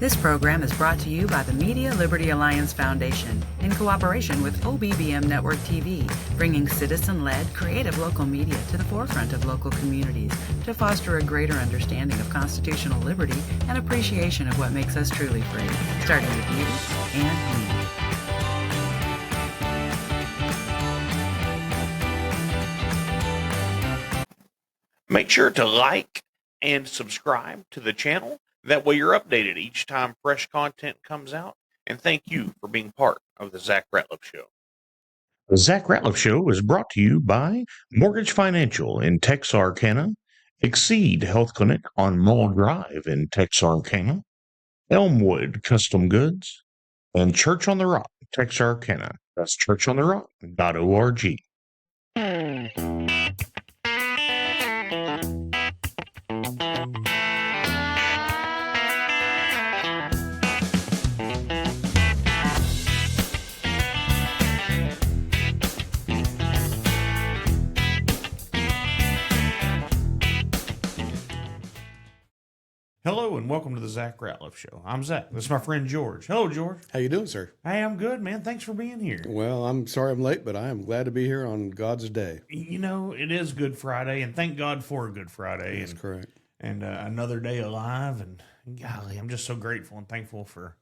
This program is brought to you by the Media Liberty Alliance Foundation in cooperation with OBBM Network TV, bringing citizen-led, creative local media to the forefront of local communities to foster a greater understanding of constitutional liberty and appreciation of what makes us truly free, starting with you and me. Make sure to like and subscribe to the channel. That way you're updated each time fresh content comes out. And thank you for being part of the Zach Ratliff Show. The Zach Ratliff Show is brought to you by Mortgage Financial in Texarkana, Exceed Health Clinic on Mall Drive in Texarkana, Elmwood Custom Goods, and Church on the Rock, Texarkana. That's churchontherock.org. Hello and welcome to the Zach Ratliff Show. I'm Zach. This is my friend George. Hello, George. How you doing, sir? Hey, I'm good, man. Thanks for being here. Well, I'm sorry I'm late, but I am glad to be here on God's day. You know, it is Good Friday, and thank God for a Good Friday. That's correct. And another day alive, and golly, I'm just so grateful and thankful for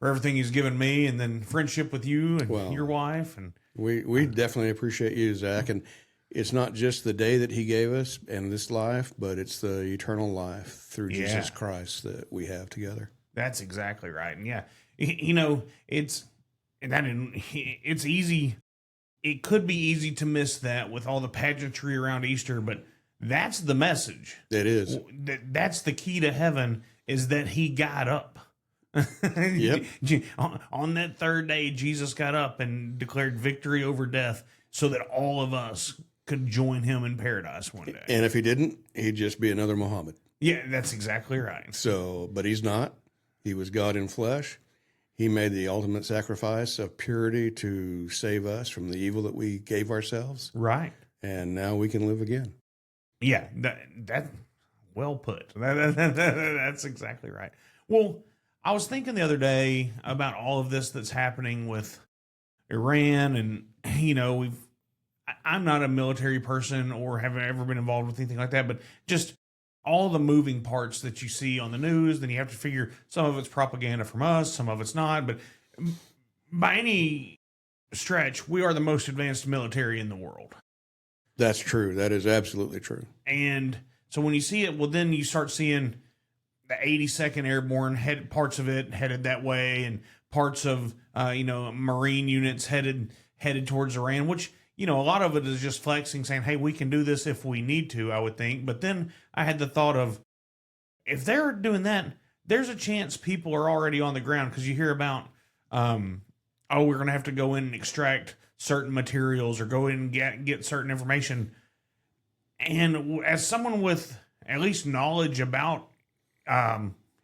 everything He's given me, and then friendship with you and your wife. And we definitely appreciate you, Zach. And it's not just the day that He gave us and this life, but it's the eternal life through Jesus Christ that we have together. That's exactly right. And yeah, you know, it's easy. It could be easy to miss that with all the pageantry around Easter, but that's the message. It is. That's the key to heaven, is that He got up. Yep. On that third day, Jesus got up and declared victory over death so that all of us could join Him in paradise one day. And if He didn't, He'd just be another Muhammad. Yeah, that's exactly right. So, but He's not. He was God in flesh. He made the ultimate sacrifice of purity to save us from the evil that we gave ourselves. Right. And now we can live again. Yeah, that well put. That's exactly right. Well, I was thinking the other day about all of this that's happening with Iran, and you know, I'm not a military person or have ever been involved with anything like that, but just all the moving parts that you see on the news, then you have to figure some of it's propaganda from us, some of it's not, but by any stretch, we are the most advanced military in the world. That's true. That is absolutely true. And so when you see it, well, then you start seeing the 82nd Airborne parts of it headed that way, and parts of Marine units headed towards Iran, which, you know, a lot of it is just flexing, saying, hey, we can do this if we need to, I would think. But then I had the thought of, if they're doing that, there's a chance people are already on the ground, because you hear about, we're going to have to go in and extract certain materials or go in and get certain information. And as someone with at least knowledge about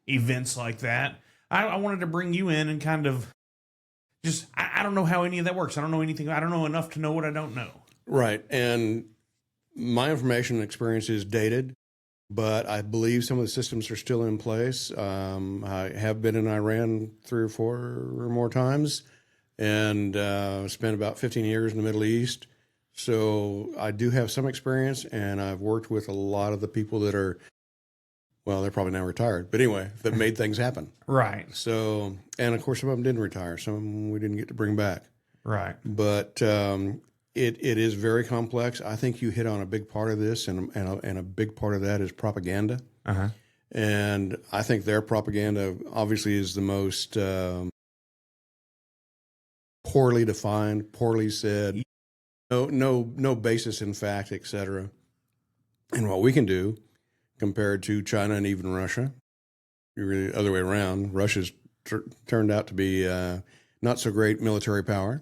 events like that, I wanted to bring you in and kind of just, I don't know how any of that works. I don't know anything. I don't know enough to know what I don't know. Right. And my information and experience is dated, but I believe some of the systems are still in place. I have been in Iran 3 or 4 or more times, and spent about 15 years in the Middle East. So I do have some experience, and I've worked with a lot of the people that are, well, they're probably now retired, but anyway, that made things happen. Right. So, and of course, some of them didn't retire. Some of them we didn't get to bring back. Right. But it is very complex. I think you hit on a big part of this, and a big part of that is propaganda. Uh-huh. And I think their propaganda obviously is the most poorly defined, poorly said, no basis in fact, etc. And what we can do compared to China and even Russia, really other way around, Russia's turned out to be not so great military power.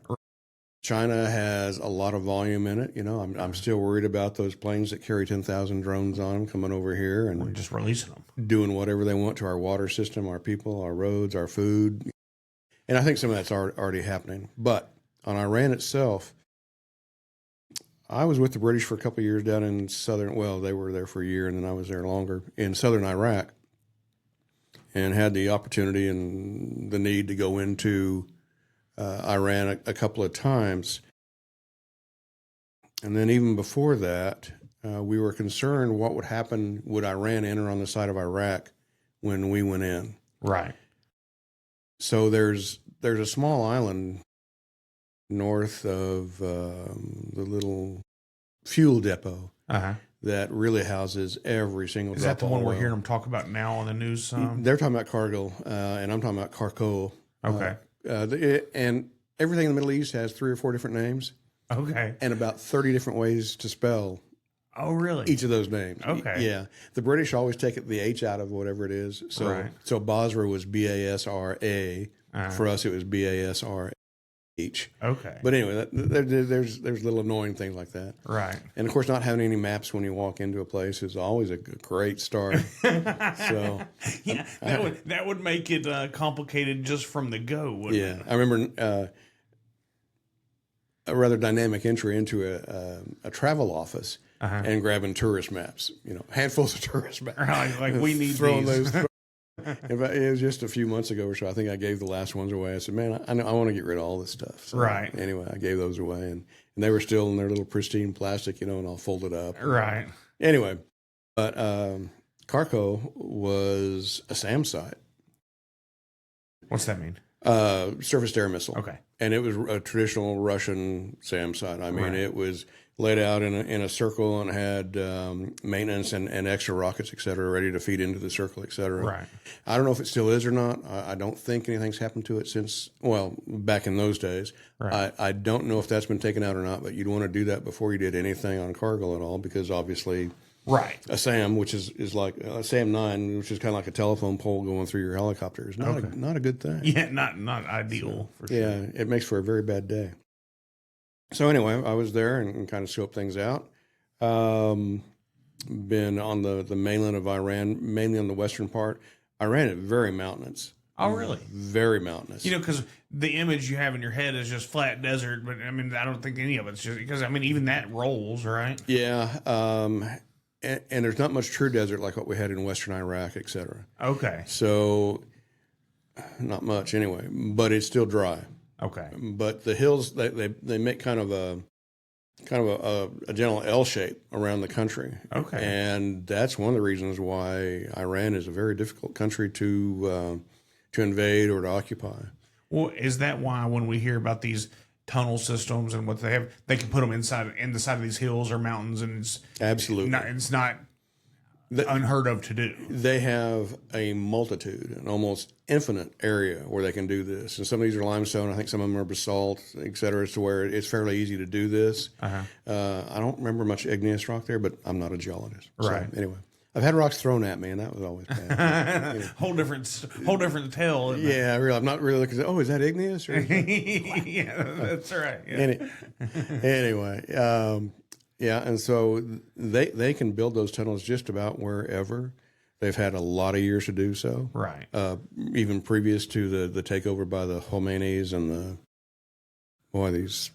China has a lot of volume in it. You know, I'm still worried about those planes that carry 10,000 drones on them coming over here and We're just releasing them, doing whatever they want to our water system, our people, our roads, our food. And I think some of that's already happening. But on Iran itself, I was with the British for a couple of years down in they were there for a year, and then I was there longer, in southern Iraq. and had the opportunity and the need to go into Iran a couple of times. And then even before that, we were concerned what would happen, would Iran enter on the side of Iraq when we went in. Right. So there's a small island north of the little fuel depot that really houses every single Is drop that the of one we're oil. hearing them talk about now on the news? They're talking about Cargill, and I'm talking about Kharkov. Okay. And everything in the Middle East has 3 or 4 different names Okay. and about 30 different ways to spell Oh, really? each of those names. Okay. Yeah. The British always take the H out of whatever it is. So Right. so Basra was Basra. For us, it was Basrh. Okay. But anyway, there's little annoying things like that. Right. And of course, not having any maps when you walk into a place is always a great start. So Yeah, that would make it complicated just from the go, wouldn't it? yeah, I remember a rather dynamic entry into a travel office and grabbing tourist maps. Handfuls of tourist maps. Like we need throwing these. those. In fact, it was just a few months ago or so. I think I gave the last ones away. I said, "Man, I want to get rid of all this stuff." So Right. Anyway, I gave those away, and they were still in their little pristine plastic, and all folded up. Right. Anyway, but Kharkov was a SAM site, What's that mean? surface-to-air missile. Okay. And it was a traditional Russian SAM site. I mean, Right. it was laid out in a circle and had maintenance and extra rockets, et cetera, ready to feed into the circle, et cetera. Right. I don't know if it still is or not. I don't think anything's happened to it since, back in those days. Right. I don't know if that's been taken out or not, but you'd want to do that before you did anything on Cargill at all, because obviously Right. a SAM, which is like a SAM 9, which is kind of like a telephone pole going through your helicopter, is not a good thing. Yeah, not ideal for sure. Yeah, it makes for a very bad day. So anyway, I was there and kind of scoped things out. Been on the mainland of Iran, mainly on the western part. Iran is very mountainous. Oh, really? Very mountainous. Because the image you have in your head is just flat desert, but I mean, I don't think any of it's just because even that rolls, right? Yeah, and there's not much true desert like what we had in western Iraq, et cetera. Okay. So not much anyway, but it's still dry. Okay. But the hills they make kind of a general L shape around the country. Okay. And that's one of the reasons why Iran is a very difficult country to invade or to occupy. Well, is that why when we hear about these tunnel systems and what they have, they can put them in the side of these hills or mountains, and it's Absolutely. it's not unheard of to do. They have a multitude, an almost infinite area where they can do this. And some of these are limestone. I think some of them are basalt, et cetera, to where it's fairly easy to do this. I don't remember much igneous rock there, but I'm not a geologist. Right. So anyway, I've had rocks thrown at me, and that was always bad. Whole different tale. Isn't it? Yeah, really. I'm not really looking at, is that igneous? Or Yeah, that's right. Yeah. Anyway, yeah, and so they can build those tunnels just about wherever. They've had a lot of years to do so. Right. Even previous to the takeover by the Khomeinis and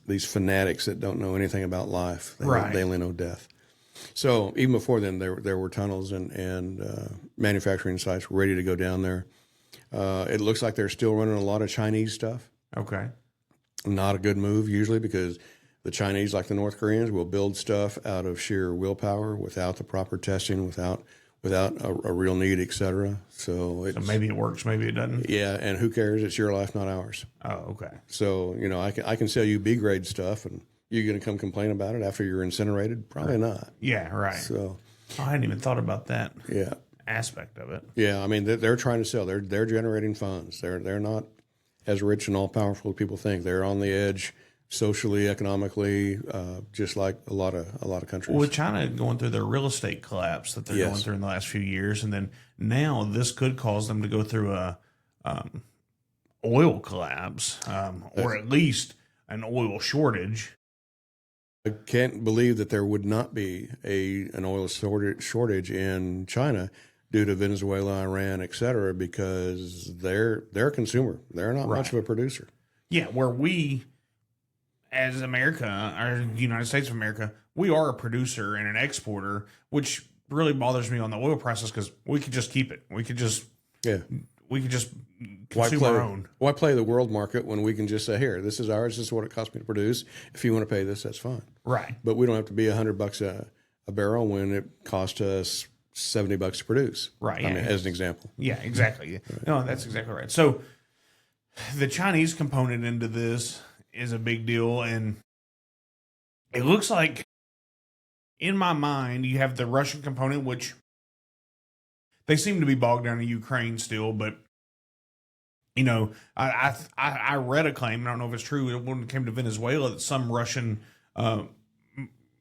these fanatics that don't know anything about life. They only know death. So even before then, there were tunnels and manufacturing sites ready to go down there. It looks like they're still running a lot of Chinese stuff. Okay. Not a good move usually, because the Chinese, like the North Koreans, will build stuff out of sheer willpower without the proper testing, without a real need, et cetera. So maybe it works, maybe it doesn't. Yeah, and who cares? It's your life, not ours. Oh, okay. So I can sell you B grade stuff, and you're going to come complain about it after you're incinerated? Probably not. Yeah, right. So I hadn't even thought about that. Yeah. Aspect of it. Yeah, I mean they're trying to sell. They're generating funds. They're not as rich and all powerful as people think. They're on the edge socially, economically, just like a lot of countries. With China going through their real estate collapse that they're going through in the last few years, and then now this could cause them to go through a oil collapse, or at least an oil shortage. I can't believe that there would not be an oil shortage in China due to Venezuela, Iran, et cetera, because they're a consumer. They're not much of a producer. Yeah, where we, as America, or the United States of America, we are a producer and an exporter, which really bothers me on the oil prices, because we could just keep it. We could just Yeah. We could just Why consume play, our own. why play the world market when we can just say, here, this is ours. This is what it cost me to produce. If you want to pay this, that's fine. Right. But we don't have to be $100 a barrel when it cost us $70 to produce. Right. I mean, as an example. Yeah, exactly. Right. No, that's exactly right. So the Chinese component into this is a big deal. And it looks like, in my mind, you have the Russian component, which they seem to be bogged down in Ukraine still, but you know, I read a claim. I don't know if it's true. When it came to Venezuela, that some Russian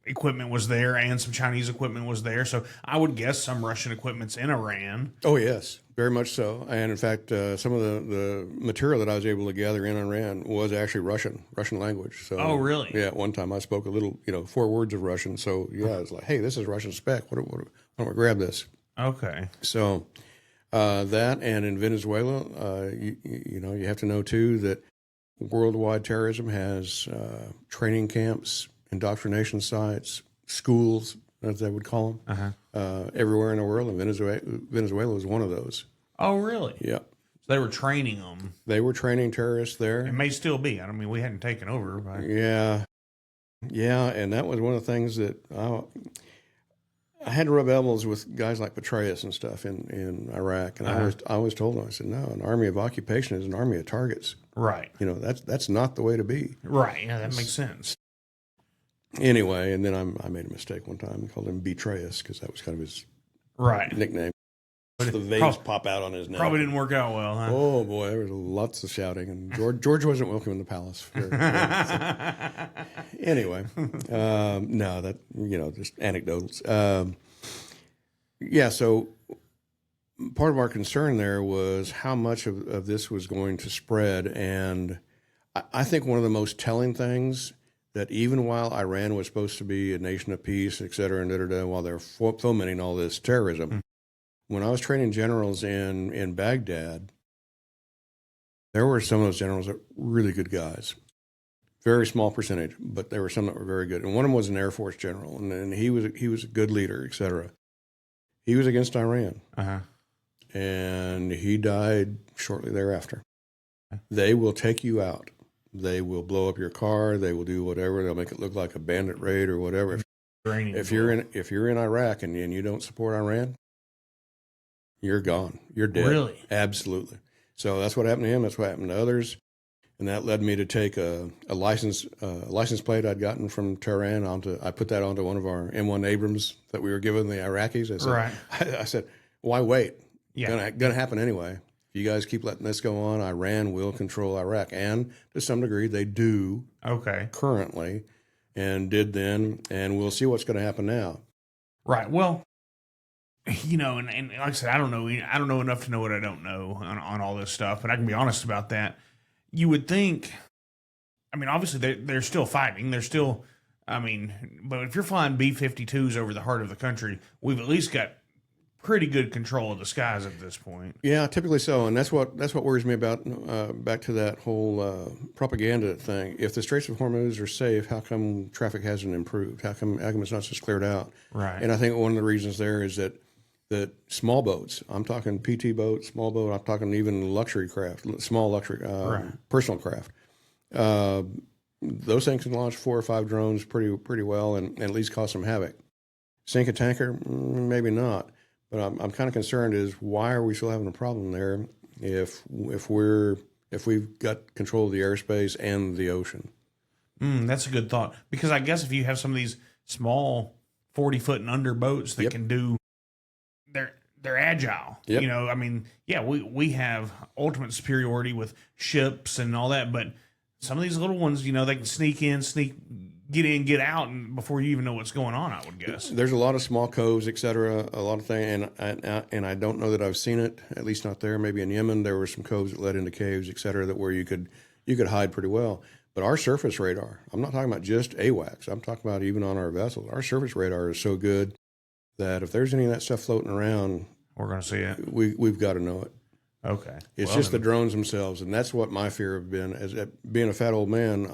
equipment was there and some Chinese equipment was there. So I would guess some Russian equipment's in Iran. Oh yes, very much so. And in fact, some of the material that I was able to gather in Iran was actually Russian language. So Oh, really? Yeah. At one time, I spoke a little, 4 words of Russian. So yeah, it's like, hey, this is Russian spec. Why don't we grab this? Okay. So that, and in Venezuela, you have to know too that worldwide terrorism has training camps, indoctrination sites, schools, as they would call them, everywhere in the world. And Venezuela was one of those. Oh, really? Yep. So they were training them. They were training terrorists there. It may still be. I mean, we hadn't taken over. But... Yeah. And that was one of the things that I had to rub elbows with guys like Petraeus and stuff in Iraq. And I always told them, I said, no, an army of occupation is an army of targets. Right. That's not the way to be. Right. Yeah, that makes sense. Anyway, and then I made a mistake one time and called him Betraeus because that was kind of his nickname. The veins pop out on his neck. Probably didn't work out well, huh? Oh boy, there was lots of shouting, and George wasn't welcome in the palace. Anyway, no, that just anecdotes. So part of our concern there was how much of this was going to spread, and I think one of the most telling things that even while Iran was supposed to be a nation of peace, et cetera, and while they're fomenting all this terrorism. When I was training generals in Baghdad, there were some of those generals that were really good guys. Very small percentage, but there were some that were very good. And one of them was an Air Force general, and he was a good leader, et cetera. He was against Iran, and he died shortly thereafter. They will take you out. They will blow up your car. They will do whatever. They'll make it look like a bandit raid or whatever. If you're in Iraq and you don't support Iran, you're gone. You're dead. Really? Absolutely. So that's what happened to him. That's what happened to others. And that led me to take a license plate I'd gotten from Tehran I put that onto one of our M1 Abrams that we were giving the Iraqis. I said, why wait? Yeah. Gonna happen anyway. If you guys keep letting this go on, Iran will control Iraq. And to some degree, they do currently and did then. And we'll see what's going to happen now. Right. Well, and like I said, I don't know enough to know what I don't know on all this stuff, but I can be honest about that. You would think, I mean, obviously they're still fighting. They're still, but if you're flying B-52s over the heart of the country, we've at least got pretty good control of the skies at this point. Yeah, typically so. And that's what worries me about, back to that whole propaganda thing. If the Straits of Hormuz are safe, how come traffic hasn't improved? How come it's not just cleared out? Right. And I think one of the reasons there is that small boats, I'm talking PT boats, small boat, I'm talking even luxury craft, small luxury, personal craft. Those things can launch 4 or 5 drones pretty well and at least cause some havoc. Sink a tanker? Maybe not. But I'm kind of concerned is why are we still having a problem there if we've got control of the airspace and the ocean? That's a good thought, because I guess if you have some of these small 40-foot and under boats that can do, they're agile. Yep. We have ultimate superiority with ships and all that, but some of these little ones, they can get in, get out, and before you even know what's going on, I would guess. There's a lot of small coves, et cetera, a lot of things, and I don't know that I've seen it, at least not there. Maybe in Yemen there were some coves that led into caves, et cetera, where you could hide pretty well. But our surface radar, I'm not talking about just AWACS, I'm talking about even on our vessels, our surface radar is so good that if there's any of that stuff floating around, we're going to see it. We've got to know it. Okay. It's just the drones themselves, and that's what my fear have been. As being a fat old man,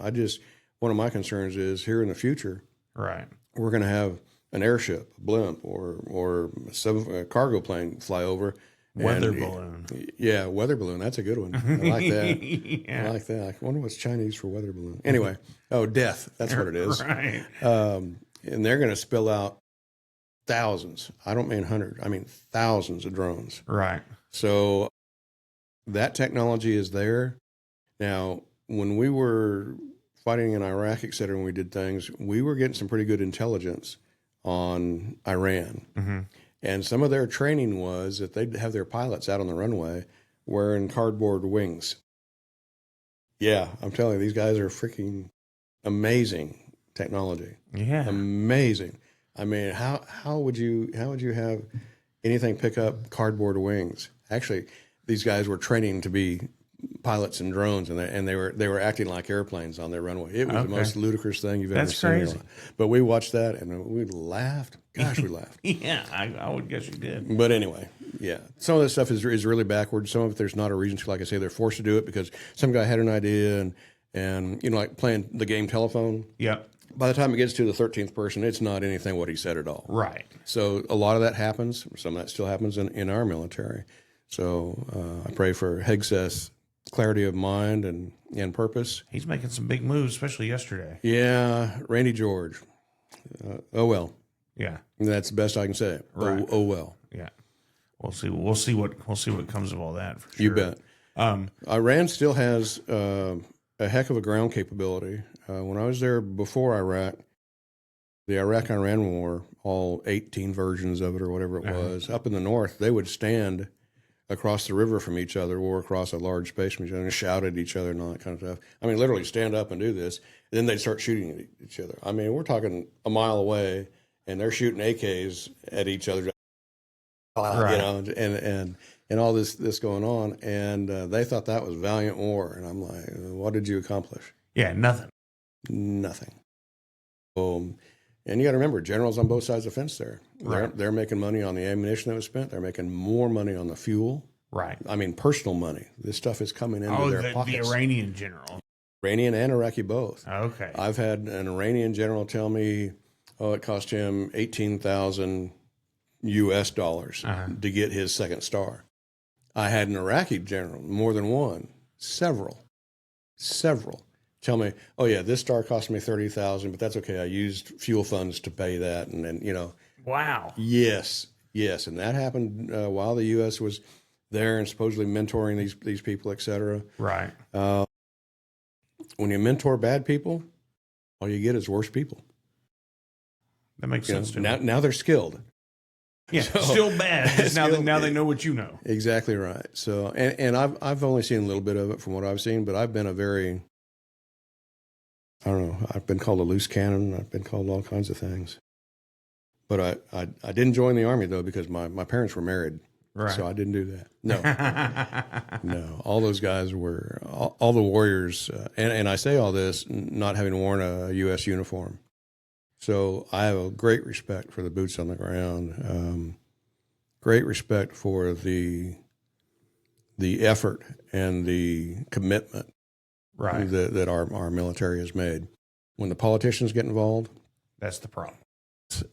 one of my concerns is here in the future, right? We're going to have an airship, a blimp, or a cargo plane fly over, Weather And, balloon. Yeah, weather balloon. That's a good one. I like that. Yeah. I like that. I wonder what's Chinese for weather balloon. Anyway, death. That's what it is. Right. And they're going to spill out thousands. I don't mean hundreds. I mean thousands of drones. Right. So that technology is there. Now, when we were fighting in Iraq, et cetera, and we did things, we were getting some pretty good intelligence on Iran. Mm-hmm. And some of their training was that they'd have their pilots out on the runway wearing cardboard wings. Yeah, I'm telling you, these guys are freaking amazing technology. Yeah. Amazing. I mean, how would you have anything pick up cardboard wings? Actually, these guys were training to be pilots and drones, and they were acting like airplanes on their runway. It was the most ludicrous thing you've ever seen. That's crazy. But we watched that and we laughed. Gosh, we laughed. Yeah, I would guess you did. But anyway, yeah, some of this stuff is really backwards. Some of it there's not a reason to. Like I say, they're forced to do it because some guy had an idea, and like playing the game telephone. Yep. By the time it gets to the 13th person, it's not anything what he said at all. Right. So a lot of that happens. Some of that still happens in our military. So I pray for Hegseth's clarity of mind and purpose. He's making some big moves, especially yesterday. Yeah, Randy George. Oh well. Yeah. That's the best I can say. Right. Oh well. Yeah. We'll see what comes of all that for sure. You bet. Iran still has a heck of a ground capability. When I was there before Iraq, the Iraq-Iran war, all 18 versions of it or whatever it was, up in the north, they would stand across the river from each other or across a large space from each other and shout at each other and all that kind of stuff. I mean, literally stand up and do this. And then they'd start shooting at each other. I mean, we're talking a mile away, and they're shooting AKs at each other, Right. you know, and all this going on. And they thought that was valiant war. And I'm like, what did you accomplish? Yeah, nothing. Nothing. And you got to remember, generals on both sides of the fence there. Right. They're making money on the ammunition that was spent. They're making more money on the fuel. Right. I mean, personal money. This stuff is coming into their the pockets. Iranian general. Iranian and Iraqi both. Okay. I've had an Iranian general tell me, it cost him $18,000 US to get his second star. I had an Iraqi general, more than one, several, tell me, oh yeah, this star cost me $30,000, but that's okay. I used fuel funds to pay that, and then Wow. Yes, and that happened while the U.S. was there and supposedly mentoring these people, et cetera. Right. When you mentor bad people, all you get is worse people. That makes sense to me. Now they're skilled. Yeah, still bad. Just now they know what you know. Exactly right. So, and I've only seen a little bit of it from what I've seen, but I've been I've been called a loose cannon. I've been called all kinds of things. But I didn't join the Army, though, because my parents were married. Right. So I didn't do that. No. No. All those guys were, all the warriors, and I say all this not having worn a U.S. uniform. So I have a great respect for the boots on the ground, great respect for the effort and the commitment Right. that our military has made. When the politicians get involved, That's the problem.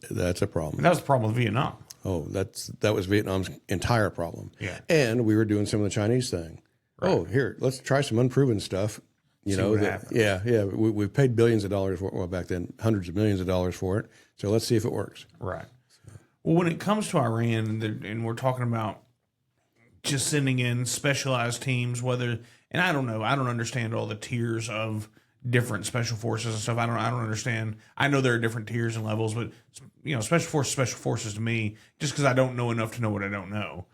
that's a problem. That was the problem with Vietnam. Oh, that was Vietnam's entire problem. Yeah. And we were doing some of the Chinese thing. Right. Oh, here, let's try some unproven stuff. See what happens. Yeah. We paid billions of dollars for it. Well, back then, hundreds of millions of dollars for it. So let's see if it works. Right. Well, when it comes to Iran, and we're talking about just sending in specialized teams, and I don't know, I don't understand all the tiers of different special forces and stuff. I don't understand. I know there are different tiers and levels, but special forces to me, just because I don't know enough to know what I don't know.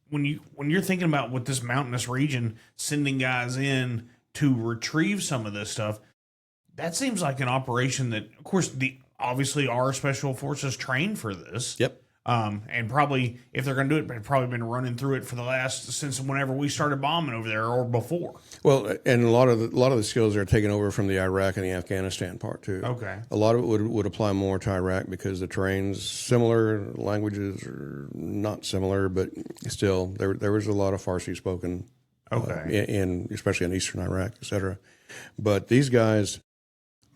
When you're thinking about with this mountainous region, sending guys in to retrieve some of this stuff, that seems like an operation that, of course, obviously our special forces trained for this. Yep. And probably, if they're going to do it, they've probably been running through it since whenever we started bombing over there or before. Well, and a lot of the skills are taken over from the Iraq and the Afghanistan part too. Okay. A lot of it would apply more to Iraq because the terrain's similar, languages are not similar, but still there was a lot of Farsi spoken. Okay. In especially in eastern Iraq, et cetera. But these guys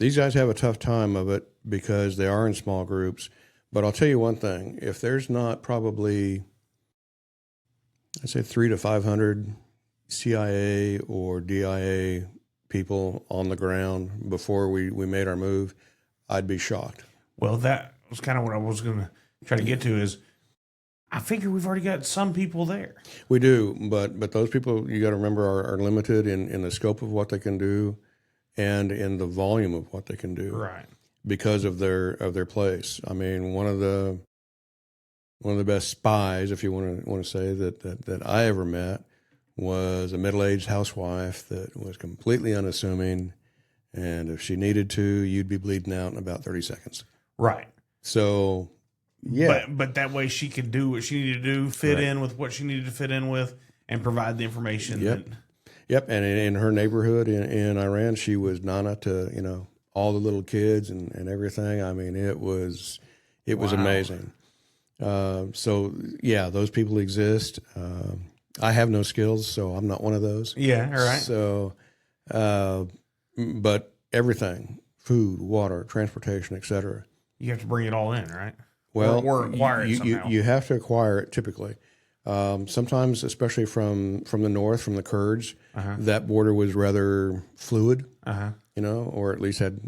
have a tough time of it because they are in small groups. But I'll tell you one thing: if there's not probably I'd say 300 to 500 CIA or DIA people on the ground before we made our move, I'd be shocked. Well, that was kind of what I was going to try to get to is I figure we've already got some people there. We do, but those people, you got to remember, are limited in the scope of what they can do and in the volume of what they can do. Right. Because of their place. I mean, one of the best spies, if you want to say that I ever met, was a middle-aged housewife that was completely unassuming, and if she needed to, you'd be bleeding out in about 30 seconds. Right. So, yeah. But that way she could do what she needed to do, fit in with what she needed to fit in with, and provide the information. Yep. Yep. And in her neighborhood in Iran, she was Nana to, all the little kids and everything. I mean, it was amazing. So yeah, those people exist. I have no skills, so I'm not one of those. Yeah, all right. So, but everything, food, water, transportation, etc. You have to bring it all in, right? Well, or acquire it somehow. You have to acquire it typically. Sometimes, especially from the north, from the Kurds, that border was rather fluid, or at least had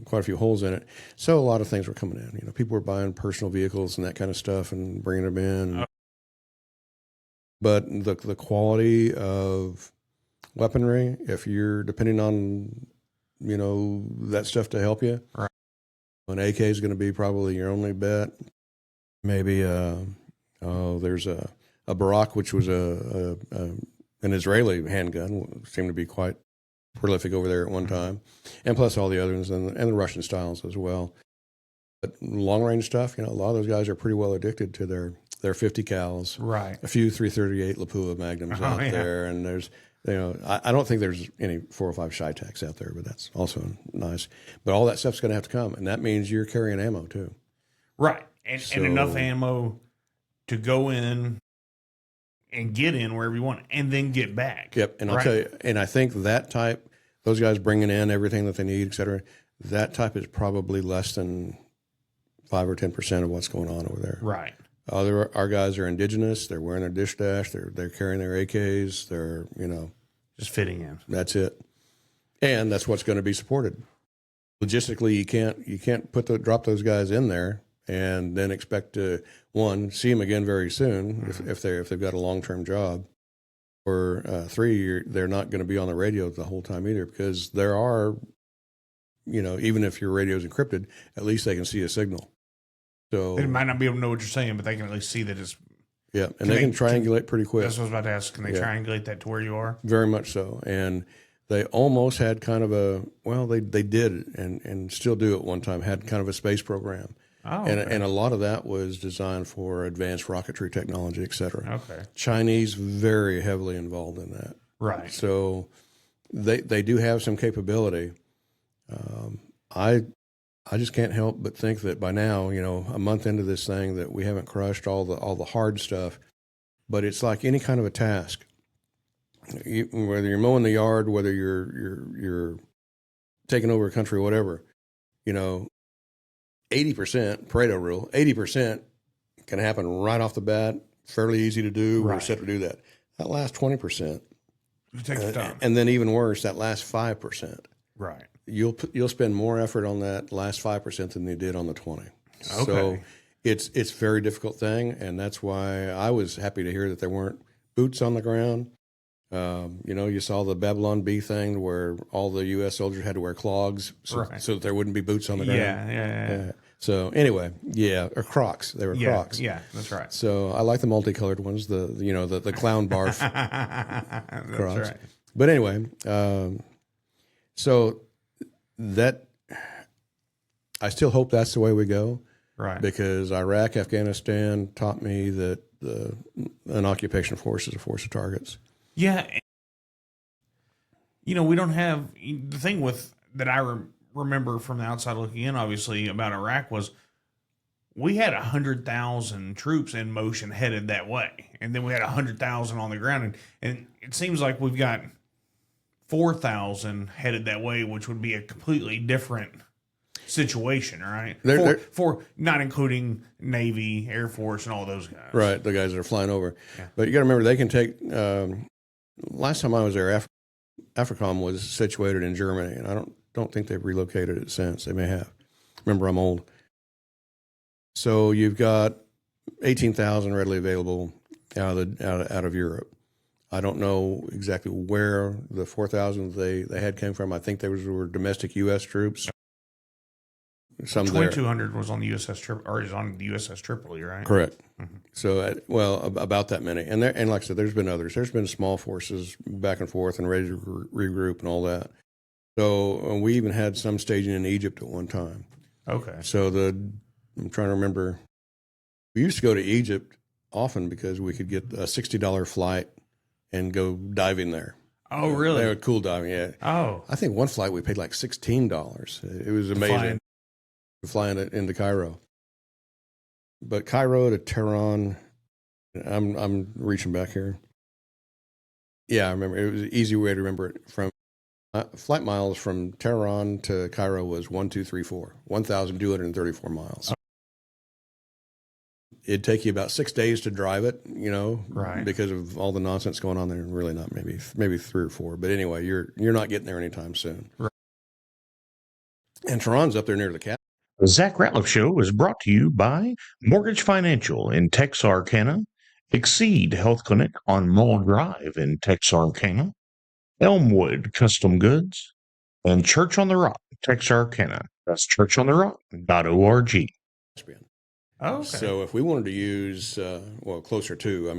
quite a few holes in it. So a lot of things were coming in. People were buying personal vehicles and that kind of stuff and bringing them in. But the quality of weaponry, if you're depending on, that stuff to help you, right. An AK is going to be probably your only bet. Maybe there's a Barak, which was an Israeli handgun, seemed to be quite prolific over there at one time, and plus all the other ones and the Russian styles as well. But long range stuff, a lot of those guys are pretty well addicted to their 50 cals, right? A few 338 Lapua Magnums out there, and there's I don't think there's any 405 Shytacs out there, but that's also nice. But all that stuff's going to have to come, and that means you're carrying ammo too, right? And enough ammo to go in and get in wherever you want, and then get back. Yep. And I'll tell you, and I think that type, those guys bringing in everything that they need, et cetera, that type is probably less than 5 or 10% of what's going on over there. Right. Our guys are indigenous. They're wearing their dish dash. They're carrying their AKs. They're, just fitting in. That's it. And that's what's going to be supported. Logistically, you can't drop those guys in there and then expect to, one, see them again very soon if they've got a long-term job, or three, they're not going to be on the radio the whole time either, because there are, even if your radio is encrypted, at least they can see a signal. So they might not be able to know what you're saying, but they can at least see that it's. Yeah, and they can triangulate pretty quick. That's what I was about to ask. Can they triangulate that to where you are? Very much so. And they almost had kind of they did and still do at one time, had kind of a space program. Oh, and a lot of that was designed for advanced rocketry technology, et cetera. Okay. Chinese very heavily involved in that. Right. So they do have some capability. I just can't help but think that by now, a month into this thing, that we haven't crushed all the hard stuff. But it's like any kind of a task. Whether you're mowing the yard, whether you're taking over a country, whatever, 80% Pareto rule, 80% can happen right off the bat, fairly easy to do. We're set to do that. That last 20%, it takes time, and then even worse, that last 5%. Right. You'll spend more effort on that last 5% than you did on the 20. Okay. So it's a very difficult thing, and that's why I was happy to hear that there weren't boots on the ground. You saw the Babylon Bee thing where all the U.S. soldiers had to wear clogs so that there wouldn't be boots on the ground. Yeah. So anyway, or Crocs. They were Crocs. Yeah, that's right. So I like the multicolored ones, the clown barf Crocs. That's right. But anyway, so that I still hope that's the way we go. Right. Because Iraq, Afghanistan taught me that an occupation force is a force of targets. Yeah. We don't have the thing with that I remember from the outside looking in, obviously, about Iraq was we had 100,000 troops in motion headed that way. And then we had 100,000 on the ground. And it seems like we've got 4,000 headed that way, which would be a completely different situation, right? For not including Navy, Air Force, and all those guys. Right, the guys that are flying over. Yeah. But you got to remember, they can take. Last time I was there, AFRICOM was situated in Germany, and I don't think they've relocated it since. They may have. Remember, I'm old. So you've got 18,000 readily available out of Europe. I don't know exactly where the 4,000 they had came from. I think they were domestic U.S. troops. Some 2,200 was on the USS Tripoli, right? Correct. Mm-hmm. So, about that many, and like I said, there's been others. There's been small forces back and forth and ready to regroup and all that. So we even had some staging in Egypt at one time. Okay. So I'm trying to remember. We used to go to Egypt often because we could get a $60 flight and go diving there. Oh, really? They were cool diving, yeah. Oh. I think one flight we paid like $16. It was amazing. Flying it into Cairo. But Cairo to Tehran, I'm reaching back here. Yeah, I remember. It was an easy way to remember it. From flight miles from Tehran to Cairo was 1,234 miles. It'd take you about 6 days to drive it, right? Because of all the nonsense going on there. Really not, maybe 3 or 4. But anyway, you're not getting there anytime soon. Right. And Tehran's up there near the cap. The Zach Ratliff Show is brought to you by Mortgage Financial in Texarkana, Exceed Health Clinic on Mull Drive in Texarkana, Elmwood Custom Goods, and Church on the Rock, Texarkana. That's churchontherock.org. Oh, okay. So if we wanted to use, closer to,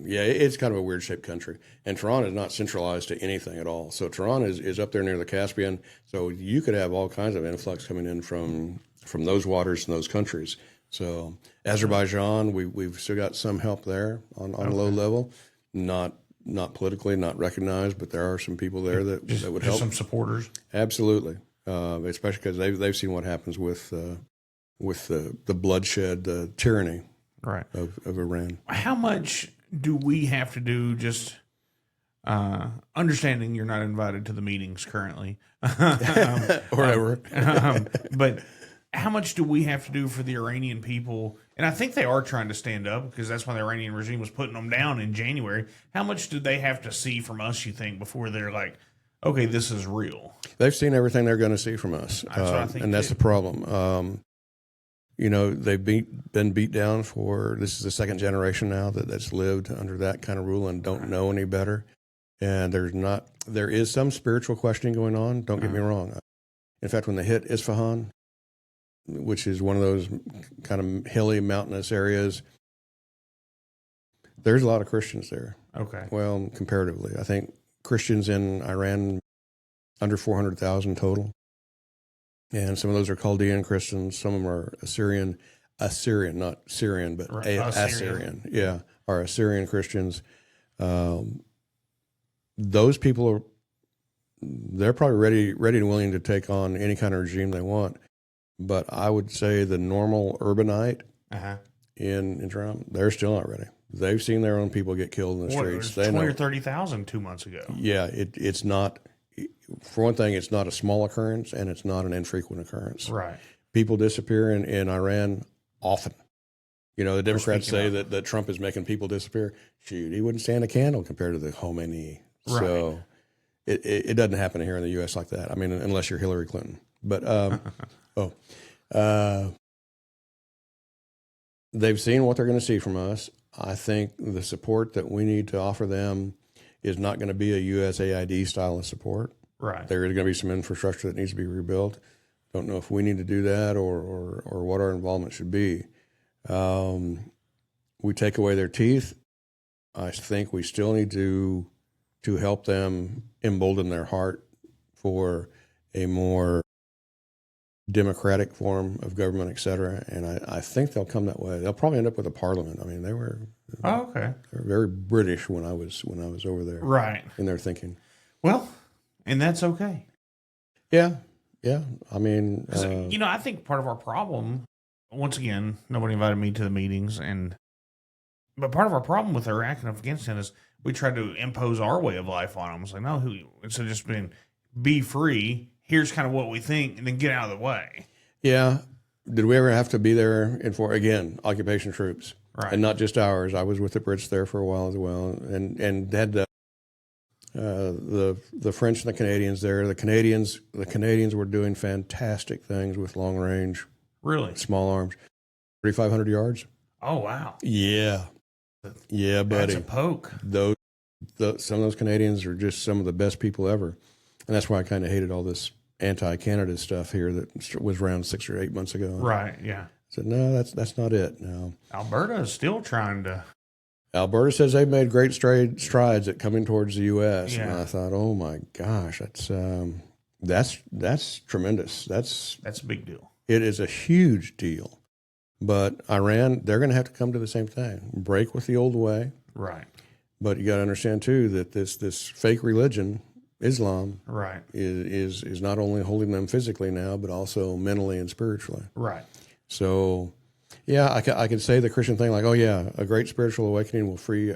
it's kind of a weird shaped country. And Tehran is not centralized to anything at all. So Tehran is up there near the Caspian. So you could have all kinds of influx coming in from those waters and those countries. So Azerbaijan, we've still got some help there on a low level, not politically, not recognized, but there are some people there that would help. Some supporters. Absolutely. Especially because they've seen what happens with the bloodshed, the tyranny, right, of Iran. How much do we have to do? Just understanding you're not invited to the meetings currently, or ever. But how much do we have to do for the Iranian people? And I think they are trying to stand up because that's why the Iranian regime was putting them down in January. How much do they have to see from us, you think, before they're like, okay, this is real? They've seen everything they're going to see from us, that's what I think, and that's the problem. They've been beat down this is the second generation now that's lived under that kind of rule and don't know any better. And there is some spiritual questioning going on. Don't get me wrong. In fact, when they hit Isfahan, which is one of those kind of hilly, mountainous areas, there's a lot of Christians there. Okay. Well, comparatively, I think Christians in Iran, under 400,000 total. And some of those are Chaldean Christians. Some of them are Assyrian, not Syrian, but Assyrian. Yeah, are Assyrian Christians. Those people they're probably ready and willing to take on any kind of regime they want. But I would say the normal urbanite in Toronto, they're still not ready. They've seen their own people get killed in the streets. They 20 or 30,000 2 months ago. Yeah, it's not. For one thing, it's not a small occurrence, and it's not an infrequent occurrence. Right. People disappear in Iran often. The Democrats say that Trump is making people disappear. Shoot, he wouldn't stand a candle compared to the Khomeini. Right. So it doesn't happen here in the U.S. like that. I mean, unless you're Hillary Clinton. But they've seen what they're going to see from us. I think the support that we need to offer them is not going to be a USAID style of support. Right. There is going to be some infrastructure that needs to be rebuilt. Don't know if we need to do that or what our involvement should be. We take away their teeth. I think we still need to help them embolden their heart for a more democratic form of government, et cetera. And I think they'll come that way. They'll probably end up with a parliament. I mean, they were very British when I was over there. Right. In their thinking. Well, and that's okay. Yeah. Yeah. I mean, I think part of our problem, once again, nobody invited me to the meetings, but part of our problem with Iraq and Afghanistan is we tried to impose our way of life on them. It's like, no, instead of just being be free, here's kind of what we think, and then get out of the way. Yeah. Did we ever have to be there again, occupation troops? Right. And not just ours. I was with the Brits there for a while as well, and had the French and the Canadians there. The Canadians were doing fantastic things with long range, Really? small arms, 3,500 yards. Oh, wow. Yeah, yeah, buddy. That's a poke. Some of those Canadians are just some of the best people ever, and that's why I kind of hated all this anti-Canada stuff here that was around 6 or 8 months ago. Right. Yeah. Said no, that's not it. No, Alberta is still trying to. Alberta says they've made great strides at coming towards the U.S. Yeah. And I thought, oh my gosh, that's tremendous. That's a big deal. It is a huge deal. But Iran, they're going to have to come to the same thing, break with the old way. Right. But you got to understand too that this fake religion, Islam, right, is not only holding them physically now, but also mentally and spiritually. Right. So, yeah, I could say the Christian thing like, oh yeah, a great spiritual awakening will free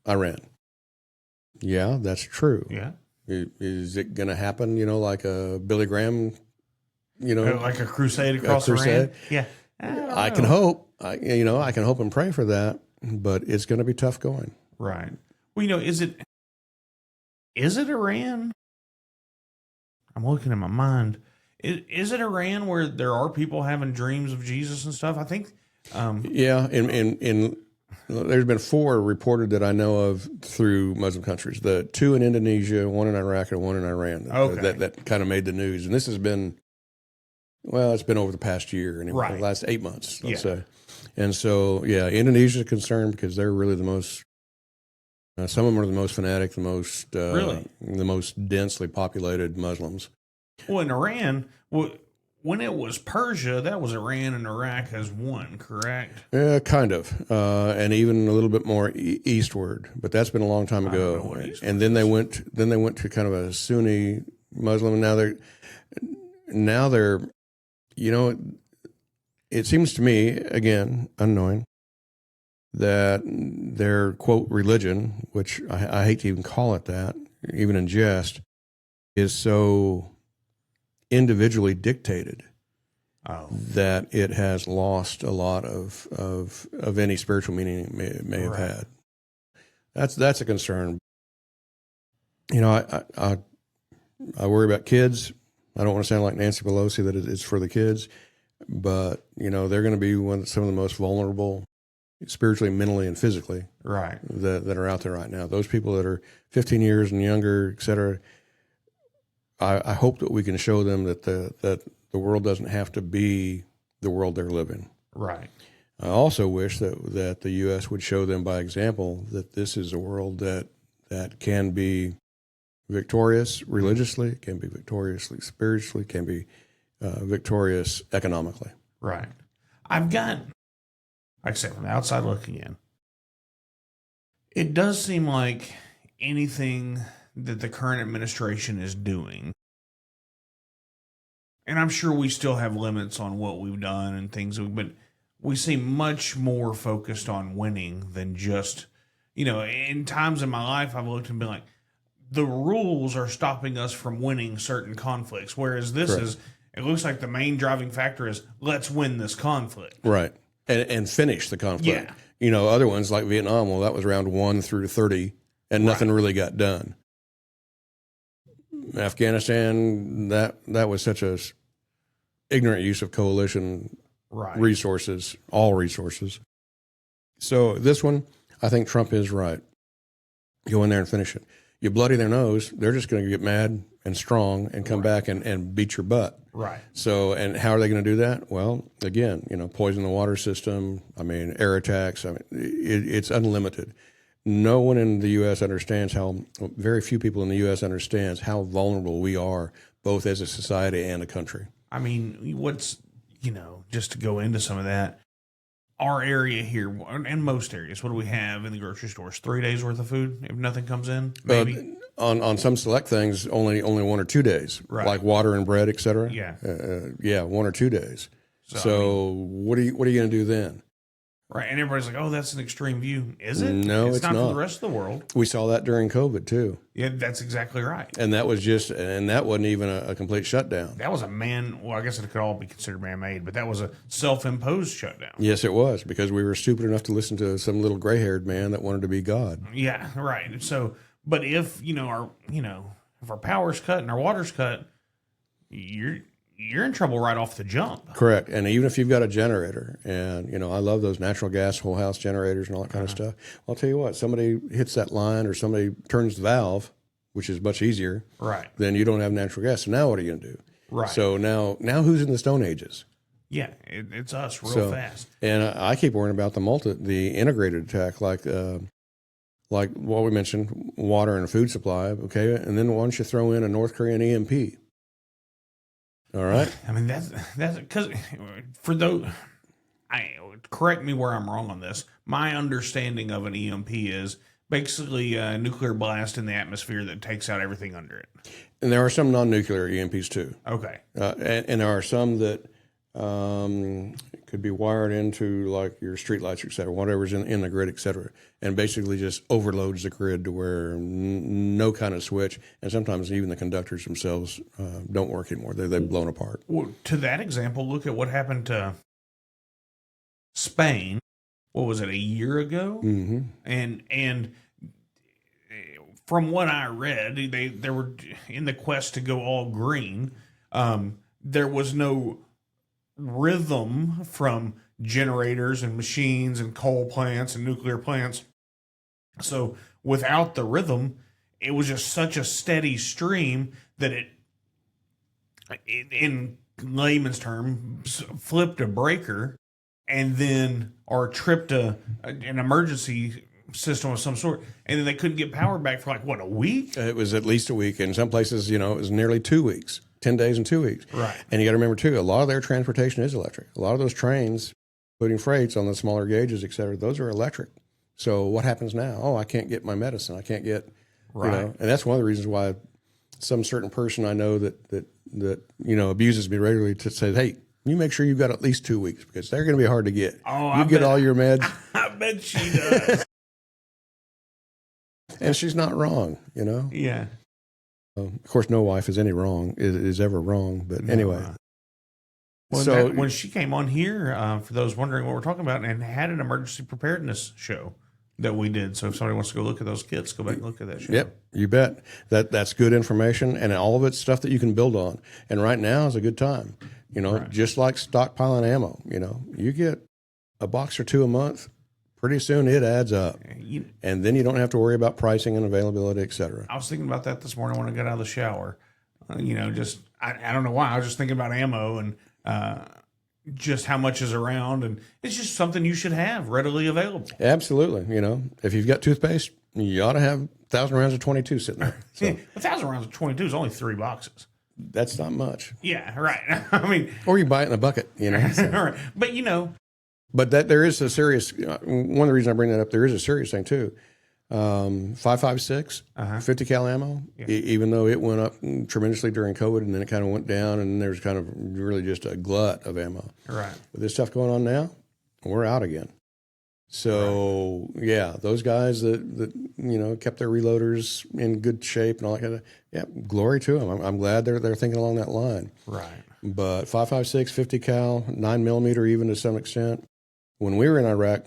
Iran. Yeah, that's true. Yeah. Is it going to happen? Like a Billy Graham, like a crusade across Iran? Yeah. I can hope. I can hope and pray for that, but it's going to be tough going. Right. Well, is it Iran? I'm looking at my mind. Is it Iran where there are people having dreams of Jesus and stuff? I think. Yeah. In there's been 4 reported that I know of through Muslim countries. The 2 in Indonesia, 1 in Iraq, and 1 in Iran. Okay. That kind of made the news, and this has been. Well, it's been over the past year, anyway, right. The last 8 months, let's say. And so, yeah, Indonesia's a concern because they're really the most. Some of them are the most fanatic, the most densely populated Muslims. Well, in Iran, when it was Persia, that was Iran and Iraq as one, correct? Yeah, kind of, and even a little bit more eastward. But that's been a long time ago. And then they went to kind of a Sunni Muslim, and now they're, it seems to me, again, unknowing, that their, quote, religion, which I hate to even call it that, even in jest, is so individually dictated that it has lost a lot of any spiritual meaning it may have had. That's a concern. I worry about kids. I don't want to sound like Nancy Pelosi that it's for the kids, but they're going to be some of the most vulnerable, spiritually, mentally, and physically, right, that are out there right now. Those people that are 15 years and younger, et cetera. I hope that we can show them that the world doesn't have to be the world they're living. Right. I also wish that the U.S. would show them by example that this is a world that can be victorious religiously, can be victoriously spiritually, can be victorious economically. Right. I've got, like I said, from the outside looking in, it does seem like anything that the current administration is doing, and I'm sure we still have limits on what we've done and things, but we seem much more focused on winning than just, in times in my life, I've looked and been like, the rules are stopping us from winning certain conflicts, whereas this Correct. is, it looks like the main driving factor is let's win this conflict. Right. And finish the conflict. Yeah. Other ones like Vietnam, well, that was round 1 through 30 and nothing really got done. Afghanistan, that was such a ignorant use of coalition resources, all resources. So this one, I think Trump is right. Go in there and finish it. You bloody their nose, they're just going to get mad and strong and come back and beat your butt. Right. So, and how are they going to do that? Well, again, poison the water system. Air attacks. It's unlimited. No one in the U.S. understands very few people in the U.S. understands how vulnerable we are, both as a society and a country. Just to go into some of that, our area here, and most areas, what do we have in the grocery stores? 3 days worth of food if nothing comes in? Maybe? On some select things, only 1 or 2 days, right. Like water and bread, et cetera. Yeah. 1 or 2 days. So what are you going to do then? Right. And everybody's like, oh, that's an extreme view. Is it? No, it's not not. for the rest of the world. We saw that during COVID too. Yeah, that's exactly right. And that wasn't even a complete shutdown. That was well, I guess it could all be considered man-made, but that was a self-imposed shutdown. Yes, it was, because we were stupid enough to listen to some little gray-haired man that wanted to be God. Yeah, right. So, but if, if our power's cut and our water's cut, you're in trouble right off the jump. Correct. And even if you've got a generator, and, I love those natural gas whole house generators and all that kind of stuff. I'll tell you what, somebody hits that line or somebody turns the valve, which is much easier. Right. Then you don't have natural gas. So now what are you going to do? Right. So now who's in the Stone Ages? Yeah, it's us real fast. And I keep worrying about the integrated attack, like what we mentioned, water and food supply. Okay. And then why don't you throw in a North Korean EMP? All right. I mean, that's because for those, correct me where I'm wrong on this. My understanding of an EMP is basically a nuclear blast in the atmosphere that takes out everything under it. And there are some non-nuclear EMPs too. Okay. And there are some that could be wired into like your streetlights, et cetera, whatever's in the grid, et cetera, and basically just overloads the grid to where no kind of switch, and sometimes even the conductors themselves don't work anymore. They've blown apart. Well, to that example, look at what happened to Spain. What was it, a year ago? Mm-hmm. And from what I read, they were in the quest to go all green. There was no rhythm from generators and machines and coal plants and nuclear plants. So without the rhythm, it was just such a steady stream that it in layman's terms, flipped a breaker and then or tripped an emergency system of some sort, and then they couldn't get power back for like, what, a week? It was at least a week. In some places, it was nearly 2 weeks. 10 days and 2 weeks. Right. And you got to remember, too, a lot of their transportation is electric. A lot of those trains, including freights on the smaller gauges, et cetera, those are electric. So what happens now? Oh, I can't get my medicine. I can't get, and that's one of the reasons why some certain person I know that abuses me regularly to say, hey, you make sure you've got at least 2 weeks because they're going to be hard to get. Oh, you get all your meds. I bet she does. And she's not wrong, Yeah. Of course, no wife is ever wrong. But anyway. Well, so when she came on here, for those wondering what we're talking about, and had an emergency preparedness show that we did. So if somebody wants to go look at those kits, go back and look at that show. Yep, you bet. That's good information, and all of it's stuff that you can build on. And right now is a good time. Just like stockpiling ammo. You get a box or two a month. Pretty soon it adds up, and then you don't have to worry about pricing and availability, et cetera. I was thinking about that this morning when I got out of the shower. I don't know why. I was just thinking about ammo and just how much is around, and it's just something you should have readily available. Absolutely. If you've got toothpaste, you ought to have 1,000 rounds of 22 sitting there. So, 1,000 rounds of 22 is only 3 boxes. That's not much. Yeah, right. I mean, or you buy it in a bucket, So. Right. But But there is a serious, one of the reasons I bring that up, there is a serious thing too. 5.56, 50 cal ammo, even though it went up tremendously during COVID and then it kind of went down and there's kind of really just a glut of ammo. Right. With this stuff going on now, we're out again. So yeah, those guys that kept their reloaders in good shape and all that kind of, glory to them. I'm glad they're thinking along that line. Right. But 5.56, 50 cal, 9mm even to some extent. When we were in Iraq,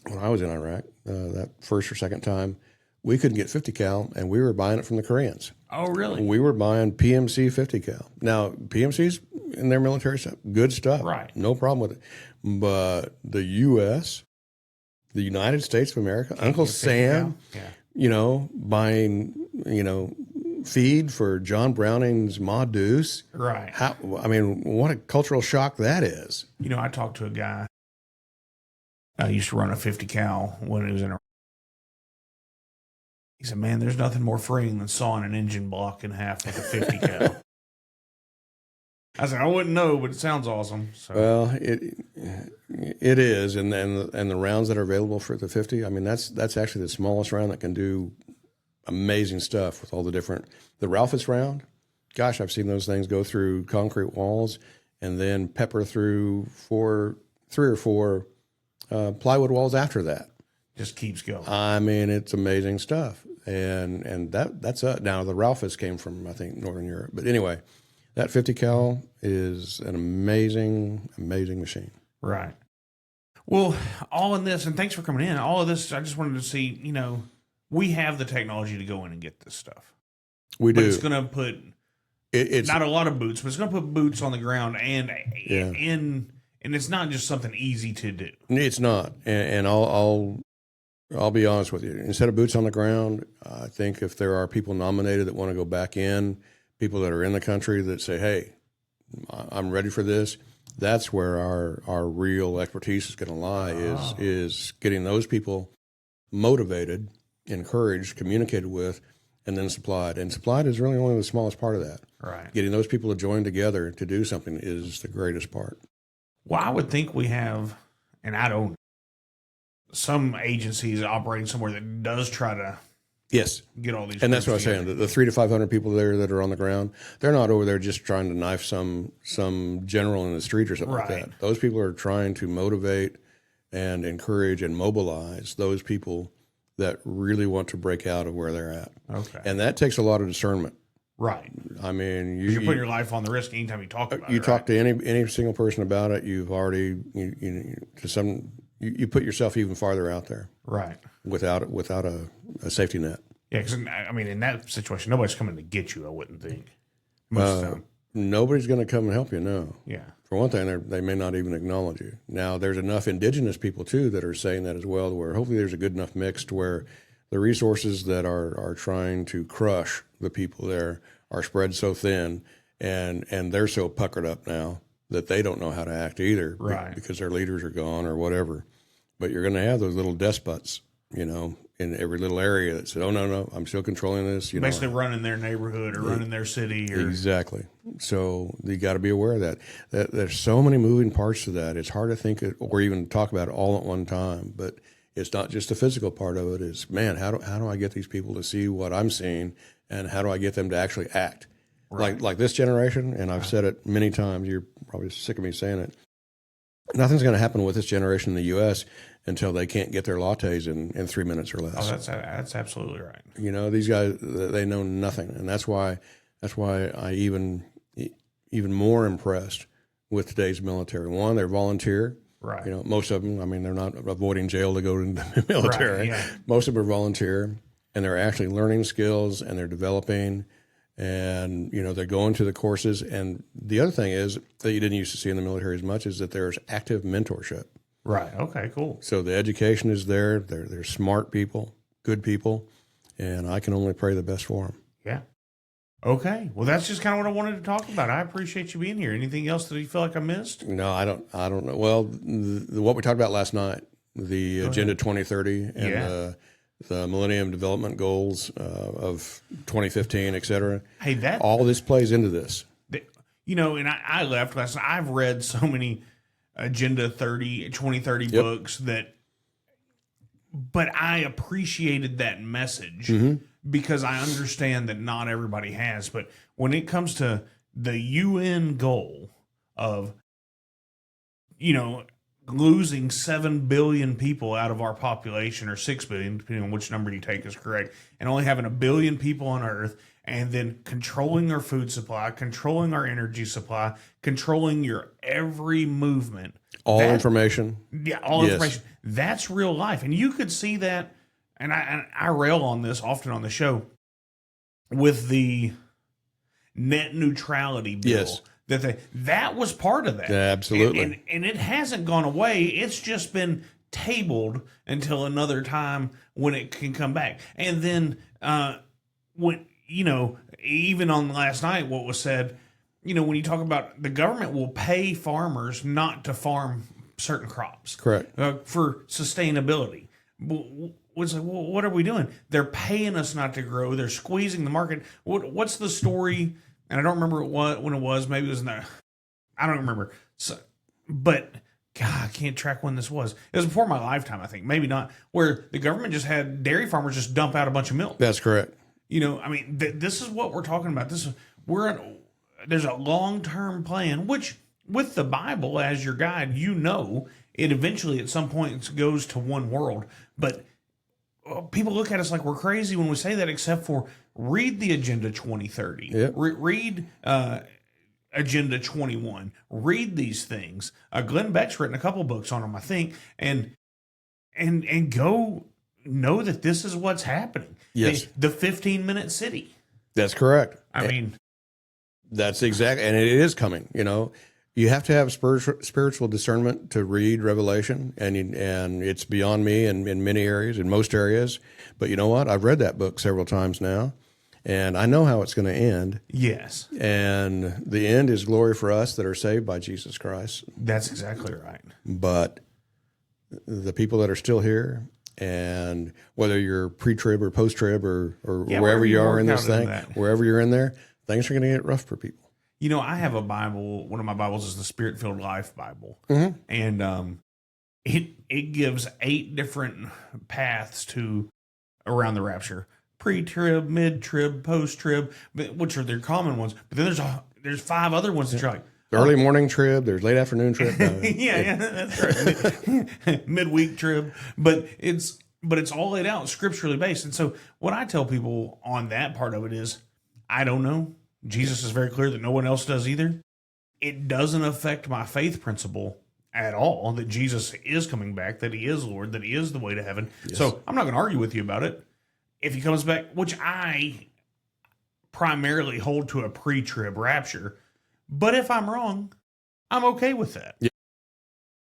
when I was in Iraq, that first or second time, we couldn't get 50 cal, and we were buying it from the Koreans. Oh, really? We were buying PMC 50 cal. Now, PMC's in their military stuff, good stuff. Right. No problem with it. But the U.S., the United States of America, Uncle Sam, buying, feed for John Browning's Ma Deuce. Right. What a cultural shock that is. I talked to a guy. I used to run a 50 cal when it was in a. He said, man, there's nothing more freeing than sawing an engine block in half with a 50 cal. I said, I wouldn't know, but it sounds awesome. So. Well, it is. And the rounds that are available for the 50, that's actually the smallest round that can do amazing stuff with all the different, the Ralphus round. Gosh, I've seen those things go through concrete walls and then pepper through 3 or 4 plywood walls after that. Just keeps going. I mean, it's amazing stuff. And that's now the Ralphus came from, I think, Northern Europe. But anyway, that 50 cal is an amazing, amazing machine. Right. Well, all in this, and thanks for coming in. All of this, I just wanted to see, we have the technology to go in and get this stuff. We do. But it's going to put it's not a lot of boots, but it's going to put boots on the ground, and it's not just something easy to do. It's not. And I'll be honest with you. Instead of boots on the ground, I think if there are people nominated that want to go back in, people that are in the country that say, hey, I'm ready for this, that's where our real expertise is going to lie, is getting those people motivated, encouraged, communicated with, and then supplied. And supplied is really only the smallest part of that. Right. Getting those people to join together to do something is the greatest part. Well, I would think we have, and I don't, some agencies operating somewhere that does try to get all these. And that's what I was saying. The 300 to 500 people there that are on the ground, they're not over there just trying to knife some general in the street or something like that. Those people are trying to motivate and encourage and mobilize those people that really want to break out of where they're at. Okay. And that takes a lot of discernment. Right. I mean, you're putting your life on the risk anytime you talk about it. You talk to any single person about it, you've already you put yourself even farther out there. Right. Without a safety net. Yeah, because I mean, in that situation, nobody's coming to get you. I wouldn't think. Most of the time. Nobody's going to come and help you. No. Yeah. For one thing, they may not even acknowledge you. Now, there's enough indigenous people too that are saying that as well, where hopefully there's a good enough mix to where the resources that are trying to crush the people there are spread so thin, and they're so puckered up now that they don't know how to act either, right? Because their leaders are gone or whatever. But you're going to have those little despots, in every little area that said, "Oh no, I'm still controlling this." Basically, running their neighborhood or running their city. Exactly. So you got to be aware of that. There's so many moving parts to that. It's hard to think or even talk about it all at one time. But it's not just the physical part of it. It's, man, how do I get these people to see what I'm seeing, and how do I get them to actually act? Right. Like this generation, and I've said it many times. You're probably sick of me saying it. Nothing's going to happen with this generation in the U.S. until they can't get their lattes in 3 minutes or less. Oh, that's absolutely right. These guys, they know nothing, and that's why I even more impressed with today's military. One, they're volunteer. Right. Most of them, I mean, they're not avoiding jail to go to the military. Right, yeah. Most of them are volunteer, and they're actually learning skills, and they're developing, and they're going to the courses. And the other thing is that you didn't used to see in the military as much is that there's active mentorship. Right. Okay, cool. So the education is there. They're smart people, good people, and I can only pray the best for them. Yeah. Okay. Well, that's just kind of what I wanted to talk about. I appreciate you being here. Anything else that you feel like I missed? No, I don't know. Well, what we talked about last night, the Agenda 2030 and the Millennium Development Goals of 2015, et cetera. Hey, all this plays into this. And I left last night. I've read so many Agenda 2030 books but I appreciated that message because I understand that not everybody has. But when it comes to the UN goal of, losing 7 billion people out of our population, or 6 billion, depending on which number you take is correct, and only having 1 billion people on Earth, and then controlling our food supply, controlling our energy supply, controlling your every movement. All information. Yeah, all information. That's real life. And you could see that, and I rail on this often on the show, with the net neutrality bill. Yes. That was part of that. Yeah, absolutely. And it hasn't gone away. It's just been tabled until another time when it can come back. And then when even on last night, what was said, when you talk about the government will pay farmers not to farm certain crops. Correct. For sustainability. It's like, well, what are we doing? They're paying us not to grow. They're squeezing the market. What's the story? And I don't remember when it was. Maybe it was I don't remember. But God, I can't track when this was. It was before my lifetime, I think. Maybe not. Where the government just had dairy farmers just dump out a bunch of milk. That's correct. This is what we're talking about. There's a long-term plan, which with the Bible as your guide, it eventually at some point goes to one world. But people look at us like we're crazy when we say that, except for read the Agenda 2030. Yep. Read Agenda 21. Read these things. Glenn Beck's written a couple books on them, I think, and go know that this is what's happening. Yes. The 15-minute city. That's correct. I mean, that's exactly, and it is coming. You have to have spiritual discernment to read Revelation, and it's beyond me in many areas, in most areas. But you know what? I've read that book several times now, and I know how it's going to end. yes, And the end is glory for us that are saved by Jesus Christ. that's exactly right. But the people that are still here, and whether you're pre-trib or post-trib or wherever you are in this thing, wherever you're in there, things are going to get rough for people. I have a Bible. One of my Bibles is the Spirit-Filled Life Bible, and it gives 8 different paths to around the rapture: pre-trib, mid-trib, post-trib, which are their common ones. But then there's 5 other ones that you're like, early morning trib, there's late afternoon trib. yeah, that's right. Midweek trib, but it's all laid out scripturally based. And so what I tell people on that part of it is, I don't know. Jesus is very clear that no one else does either. It doesn't affect my faith principle at all that Jesus is coming back, that he is Lord, that he is the way to heaven. Yes. So I'm not going to argue with you about it. If he comes back, which I primarily hold to a pre-trib rapture, but if I'm wrong, I'm okay with that. Yeah.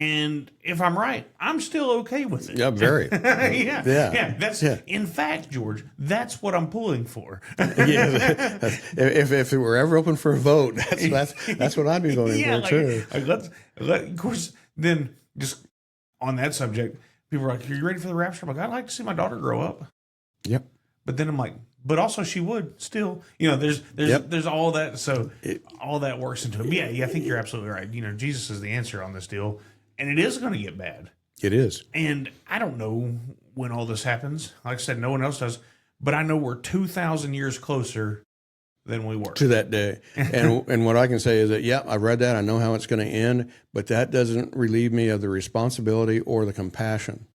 And if I'm right, I'm still okay with it. Yeah, very. Yeah. In fact, George, that's what I'm pulling for. If it were ever open for a vote, that's what I'd be voting for too. Of course, then just on that subject, people are like, "Are you ready for the rapture?" I'm like, "I'd like to see my daughter grow up." Yep. But then I'm like, but also she would still, there's all that. So all that works into it. Yeah, I think you're absolutely right. Jesus is the answer on this deal. And it is going to get bad. It is. And I don't know when all this happens. Like I said, no one else does. But I know we're 2,000 years closer than we were. To that day. And what I can say is that, I read that. I know how it's going to end. But that doesn't relieve me of the responsibility or the compassion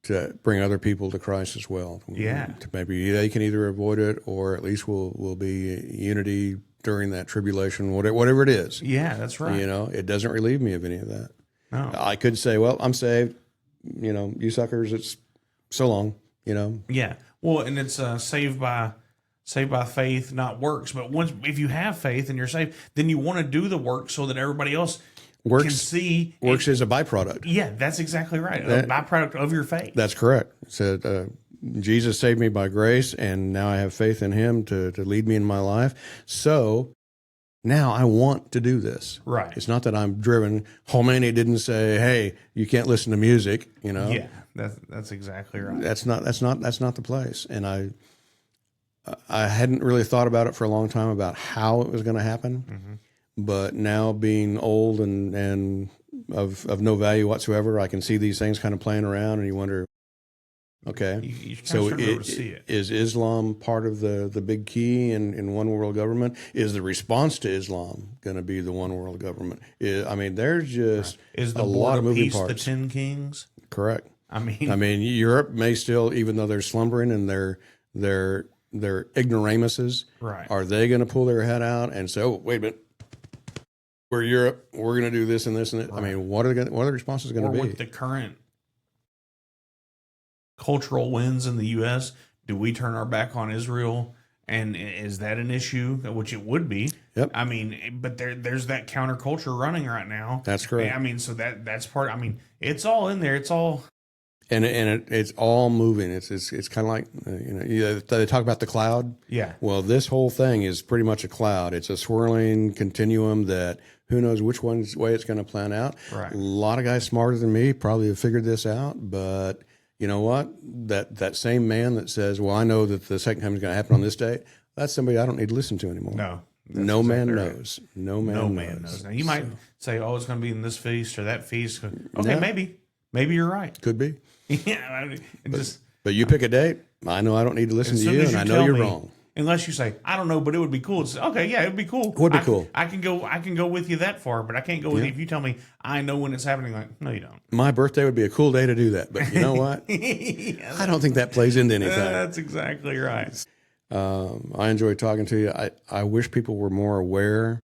to bring other people to Christ as well. Yeah. To maybe they can either avoid it, or at least we'll be unity during that tribulation, whatever it is. Yeah, that's right. It doesn't relieve me of any of that. No. I could say, well, I'm saved. You suckers, it's so long. Yeah. Well, and it's saved by faith, not works. But if you have faith and you're saved, then you want to do the work so that everybody else can see. Works as a byproduct. Yeah, that's exactly right. A byproduct of your faith. That's correct. It said, Jesus saved me by grace, and now I have faith in him to lead me in my life. So now I want to do this. Right. It's not that I'm driven. Khomeini didn't say, "Hey, you can't listen to music." Yeah, that's exactly right. That's not the place. And I hadn't really thought about it for a long time about how it was going to happen. Mm-hmm. But now, being old and of no value whatsoever, I can see these things kind of playing around, and you wonder, okay, so is Islam part of the big key in one world government? Is the response to Islam going to be the one world government? There's just is the a lot of moving peace parts. The 10 Kings? Correct. Europe may still, even though they're slumbering and they're ignoramuses, right? Are they going to pull their head out and say, "Oh, wait a minute, we're Europe, we're going to do this and this and that"? Right. What are the responses going to be? With the current cultural winds in the U.S., do we turn our back on Israel? And is that an issue? Which it would be. Yep. But there's that counterculture running right now. That's correct. So that's part. It's all in there. It's all. And it's all moving. It's kind of like they talk about the cloud. Yeah. Well, this whole thing is pretty much a cloud. It's a swirling continuum that who knows which way it's going to plan out. Right. A lot of guys smarter than me probably have figured this out, but. You know what? That same man that says, "Well, I know that the second coming is going to happen on this date," that's somebody I don't need to listen to anymore. No. No man knows. No man knows. Now, you might say, "Oh, it's going to be in this feast or that feast." Okay, maybe you're right. Could be. Yeah, but you pick a date. I know I don't need to listen to you, and I know you're wrong. unless you say, I don't know, but it would be cool. It's okay, yeah, it would be cool. Would be cool. I can go with you that far, but I can't go with you if you tell me I know when it's happening. Like, no, you don't. My birthday would be a cool day to do that, but you know what? I don't think that plays into anything. That's exactly right. I enjoy talking to you. I wish people were more aware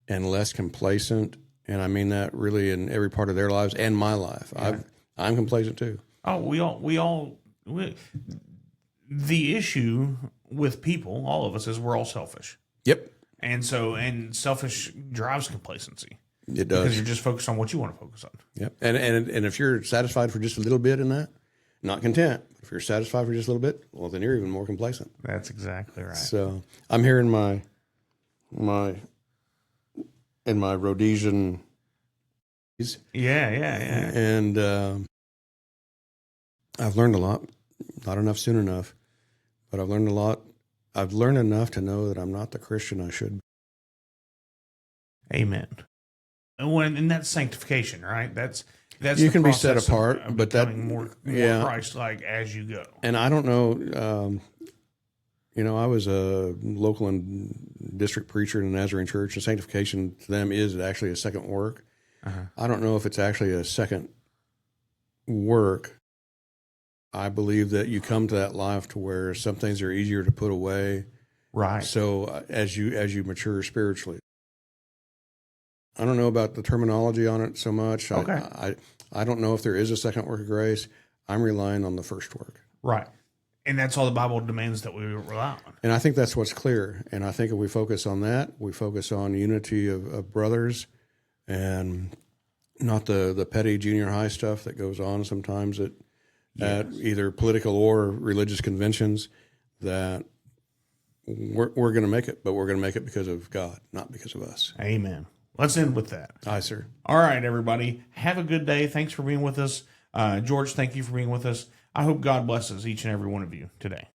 and less complacent, and I mean that really in every part of their lives and my life. Yeah. I'm complacent too. Oh, the issue with people, all of us, is we're all selfish. Yep, And selfish drives complacency. it does. Because you're just focused on what you want to focus on. Yep, and if you're satisfied for just a little bit in that, not content. If you're satisfied for just a little bit, well, then you're even more complacent. That's exactly right. So I'm here in my Rhodesian. Yeah. And I've learned a lot. Not enough soon enough, but I've learned a lot. I've learned enough to know that I'm not the Christian I should be. Amen. And that's sanctification, right? That's you the can be set process apart, of but that becoming more Christ-like as you go. And I don't know. I was a local and district preacher in the Nazarene Church, and sanctification to them is actually a second work. I don't know if it's actually a second work. I believe that you come to that life to where some things are easier to put away. Right. So as you mature spiritually, I don't know about the terminology on it so much. Okay. I don't know if there is a second work of grace. I'm relying on the first work. Right. And that's all the Bible demands that we rely on. And I think that's what's clear. And I think if we focus on that, we focus on unity of brothers and not the petty junior high stuff that goes on sometimes at either political or religious conventions, that we're going to make it, but we're going to make it because of God, not because of us. Amen. Let's end with that. Aye, sir. All right, everybody. Have a good day. Thanks for being with us. George, thank you for being with us. I hope God blesses each and every one of you today.